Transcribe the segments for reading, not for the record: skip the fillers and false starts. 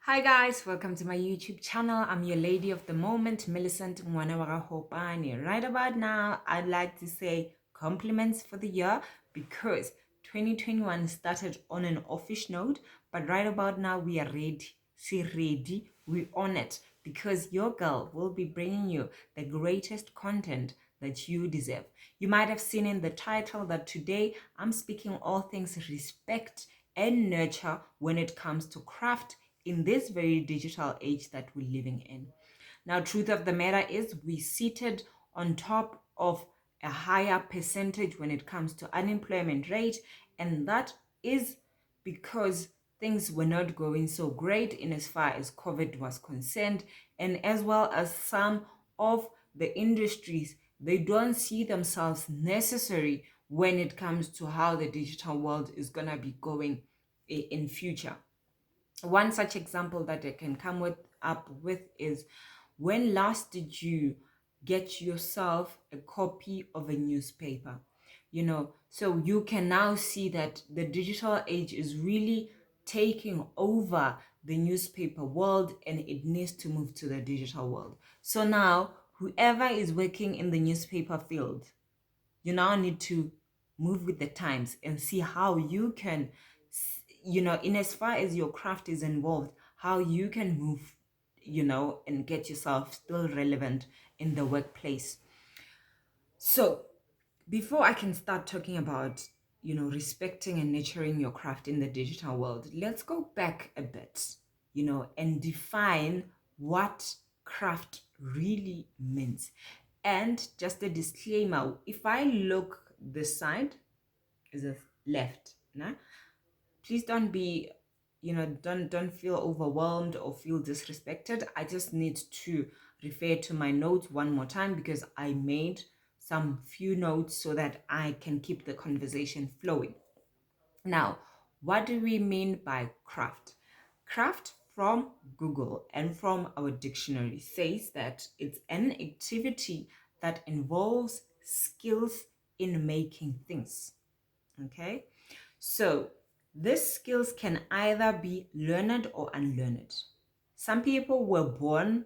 Hi guys, welcome to my YouTube channel. I'm your lady of the moment, Millicent Mwanawara. Right about now, I'd like to say compliments for the year because 2021 started on an offish note, but right about now we are ready. See ready, we on it because your girl will be bringing you the greatest content that you deserve. You might have seen in the title that today I'm speaking all things respect and nurture when it comes to craft in this very digital age that we're living in. Now, truth of the matter is we seated on top of a higher percentage when it comes to unemployment rate, and that is because things were not going so great in as far as COVID was concerned, and as well as some of the industries, they don't see themselves necessary when it comes to how the digital world is gonna be going in future. One such example that I can come up with is, when last did you get yourself a copy of a newspaper? So you can now see that the digital age is really taking over the newspaper world and it needs to move to the digital world. So now, whoever is working in the newspaper field, you now need to move with the times and see how you can, in as far as your craft is involved, how you can move, and get yourself still relevant in the workplace. So before I can start talking about, respecting and nurturing your craft in the digital world, let's go back a bit, and define what craft really means. And just a disclaimer, if I look this side, is the left, nah? Please don't be, don't feel overwhelmed or feel disrespected. I just need to refer to my notes one more time because I made some few notes so that I can keep the conversation flowing. Now, what do we mean by craft? Craft from Google and from our dictionary says that it's an activity that involves skills in making things. Okay? So, these skills can either be learned or unlearned. Some people were born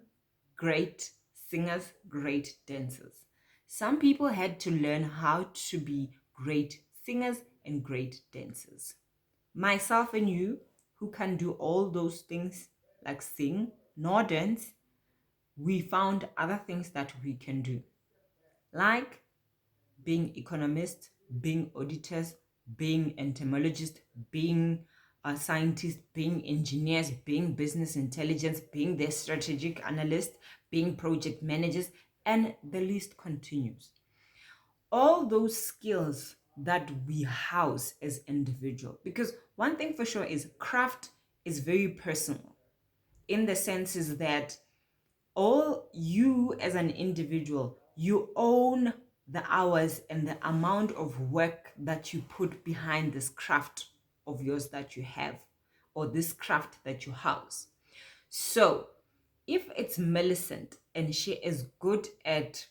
great singers, great dancers. Some people had to learn how to be great singers and great dancers. Myself and you, who can do all those things like sing nor dance, we found other things that we can do, like being economists, being auditors, being entomologists, being scientists, being engineers, being business intelligence, being the strategic analyst, being project managers, and the list continues. All those skills that we house as individual, because one thing for sure is craft is very personal, in the sense is that all you as an individual, you own the hours and the amount of work that you put behind this craft of yours that you have, or this craft that you house. So if it's Millicent and she is good at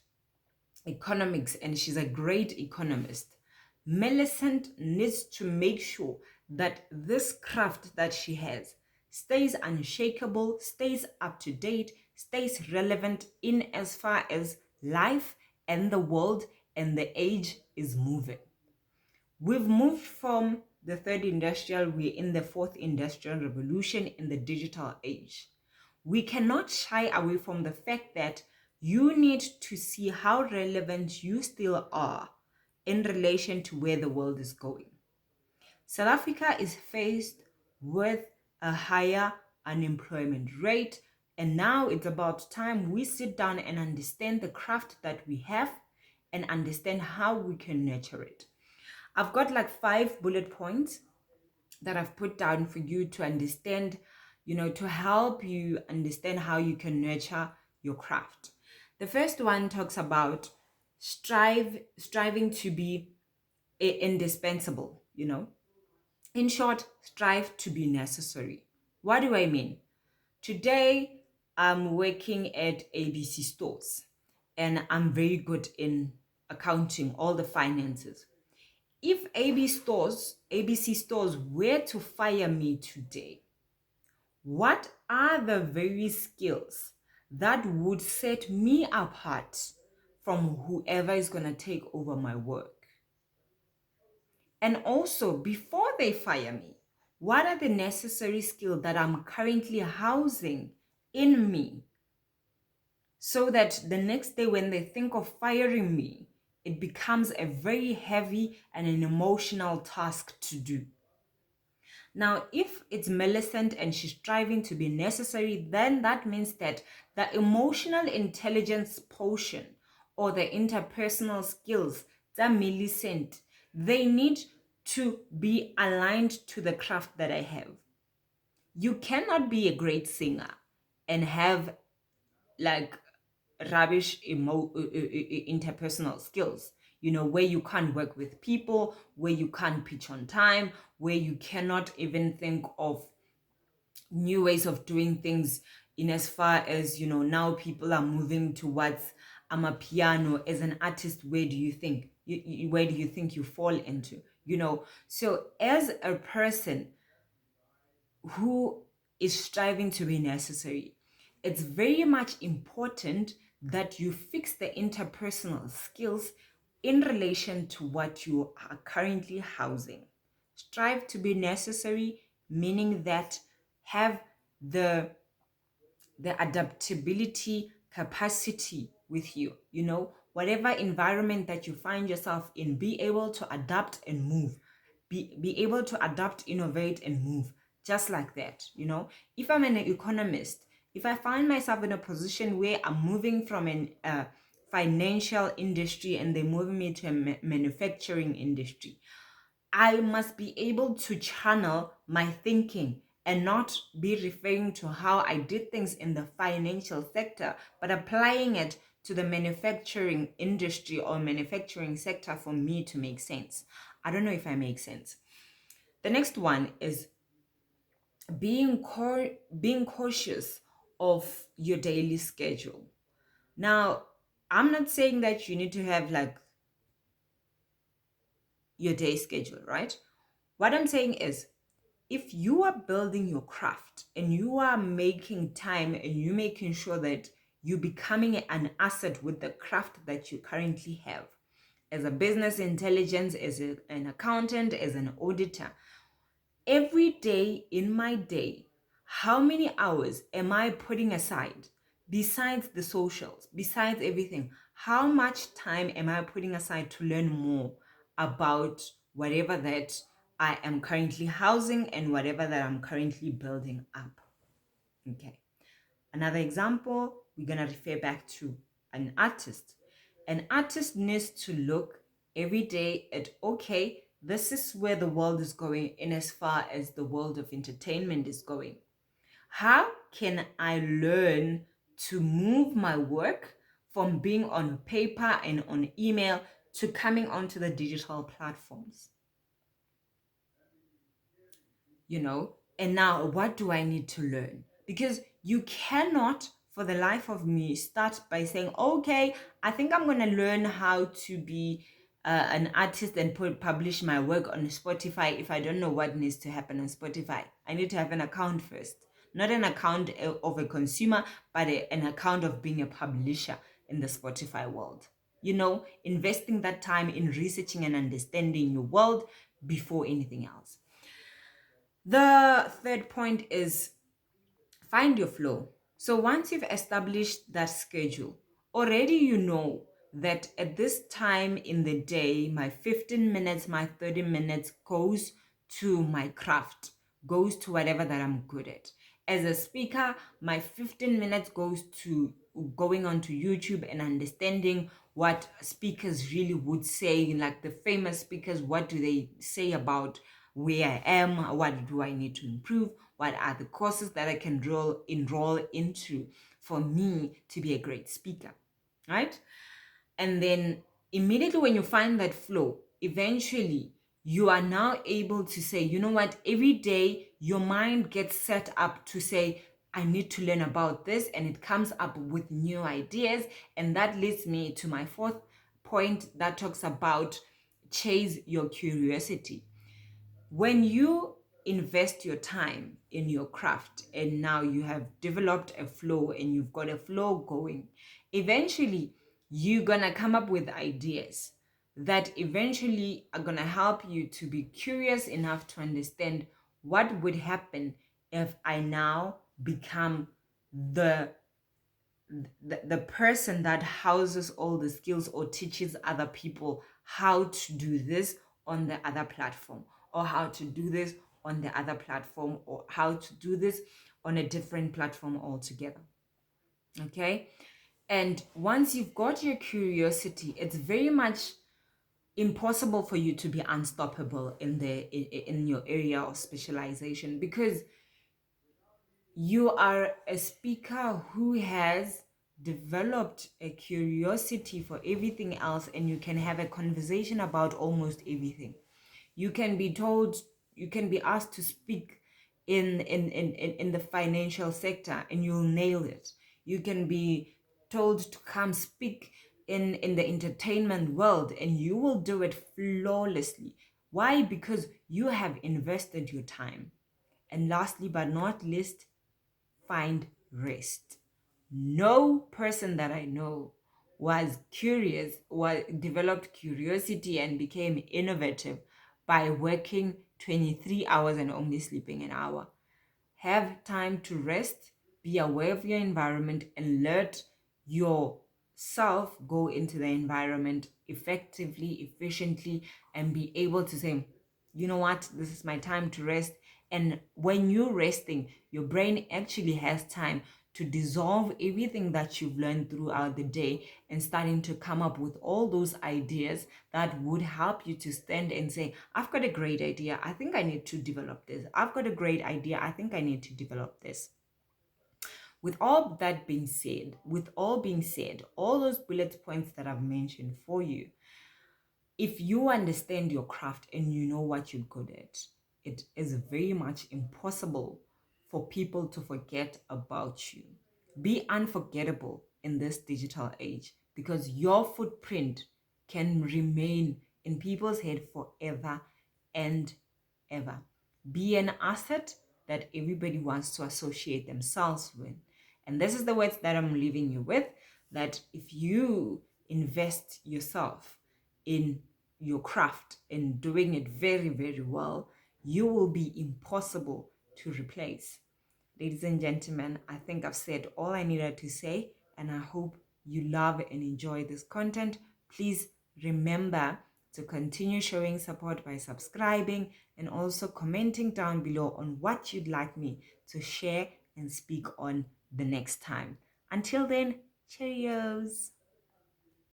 economics and she's a great economist, Millicent needs to make sure that this craft that she has stays unshakable, stays up to date, stays relevant in as far as life and the world and the age is moving. We've moved from the third industrial, we're in the fourth industrial revolution in the digital age. We cannot shy away from the fact that you need to see how relevant you still are in relation to where the world is going. South Africa is faced with a higher unemployment rate, and now it's about time we sit down and understand the craft that we have and understand how we can nurture it. I've got like 5 bullet points that I've put down for you to understand, to help you understand how you can nurture your craft. The first one talks about striving to be indispensable, In short, strive to be necessary. What do I mean? Today, I'm working at ABC Stores and I'm very good in accounting, all the finances. If ABC Stores were to fire me today, what are the very skills that would set me apart from whoever is going to take over my work? And also, before they fire me, what are the necessary skills that I'm currently housing in me so that the next day when they think of firing me, it becomes a very heavy and an emotional task to do? Now, if it's Millicent and she's striving to be necessary, then that means that the emotional intelligence portion or the interpersonal skills that Millicent, they need to be aligned to the craft that I have. You cannot be a great singer and have like rubbish interpersonal skills, where you can't work with people, where you can't pitch on time, where you cannot even think of new ways of doing things, in as far as now people are moving towards piano. As an artist, where do you think you fall into? So as a person who is striving to be necessary, it's very much important that you fix the interpersonal skills in relation to what you are currently housing. Strive to be necessary, meaning that have the adaptability capacity with you. Whatever environment that you find yourself in, be able to adapt and move. Be able to adapt, innovate, and move just like that. If I'm an economist, if I find myself in a position where I'm moving from an financial industry and they're moving me to a manufacturing industry, I must be able to channel my thinking and not be referring to how I did things in the financial sector, but applying it to the manufacturing industry or manufacturing sector for me to make sense. I don't know if I make sense. The next one is being cautious of your daily schedule. Now, I'm not saying that you need to have like your day schedule, right? What I'm saying is, if you are building your craft and you are making time and you're making sure that you're becoming an asset with the craft that you currently have, as a business intelligence, as an accountant, as an auditor, every day in my day, how many hours am I putting aside besides the socials, besides everything? How much time am I putting aside to learn more about whatever that I am currently housing and whatever that I'm currently building up? Okay. Another example, we're going to refer back to an artist. An artist needs to look every day at, okay, this is where the world is going in as far as the world of entertainment is going. How can I learn to move my work from being on paper and on email to coming onto the digital platforms? And now what do I need to learn? Because you cannot, for the life of me, start by saying, okay, I think I'm going to learn how to be an artist and publish my work on Spotify if I don't know what needs to happen on Spotify. I need to have an account first. Not an account of a consumer, but an account of being a publisher in the Spotify world. Investing that time in researching and understanding your world before anything else. The third point is find your flow. So once you've established that schedule, already you know that at this time in the day, my 15 minutes, my 30 minutes goes to my craft, goes to whatever that I'm good at. As a speaker, my 15 minutes goes to going onto YouTube and understanding what speakers really would say, like the famous speakers, what do they say about where I am, what do I need to improve, what are the courses that I can enroll into for me to be a great speaker, right? And then immediately when you find that flow, eventually you are now able to say, you know what, every day your mind gets set up to say, I need to learn about this, and it comes up with new ideas. And that leads me to my fourth point that talks about chase your curiosity. When you invest your time in your craft and now you have developed a flow and you've got a flow going, eventually you're gonna come up with ideas that eventually are gonna help you to be curious enough to understand what would happen if I now become the person that houses all the skills or teaches other people how to do this on the other platform, or how to do this on the other platform, or how to do this on a different platform altogether. Okay? And once you've got your curiosity, it's very much impossible for you to be unstoppable in your area of specialization, because you are a speaker who has developed a curiosity for everything else, and you can have a conversation about almost everything. You can be told, you can be asked to speak in the financial sector and you'll nail it. You can be told to come speak in the entertainment world and you will do it flawlessly. Why? Because you have invested your time. And lastly but not least, find rest. No person that I know was curious, developed curiosity and became innovative by working 23 hours and only sleeping an hour. Have time to rest, be aware of your environment, and let yourself go into the environment effectively, efficiently, and be able to say, you know what, this is my time to rest. And when you're resting, your brain actually has time to dissolve everything that you've learned throughout the day and starting to come up with all those ideas that would help you to stand and say, I've got a great idea. I think I need to develop this. I've got a great idea. I think I need to develop this. With all that being said, all those bullet points that I've mentioned for you, if you understand your craft and you know what you're good at, it is very much impossible for people to forget about you. Be unforgettable in this digital age, because your footprint can remain in people's head forever and ever. Be an asset that everybody wants to associate themselves with. And this is the words that I'm leaving you with, that if you invest yourself in your craft and doing it very, very well, you will be impossible to replace. Ladies and gentlemen, I think I've said all I needed to say, and I hope you love and enjoy this content. Please remember to continue showing support by subscribing and also commenting down below on what you'd like me to share and speak on the next time. Until then, cheerios.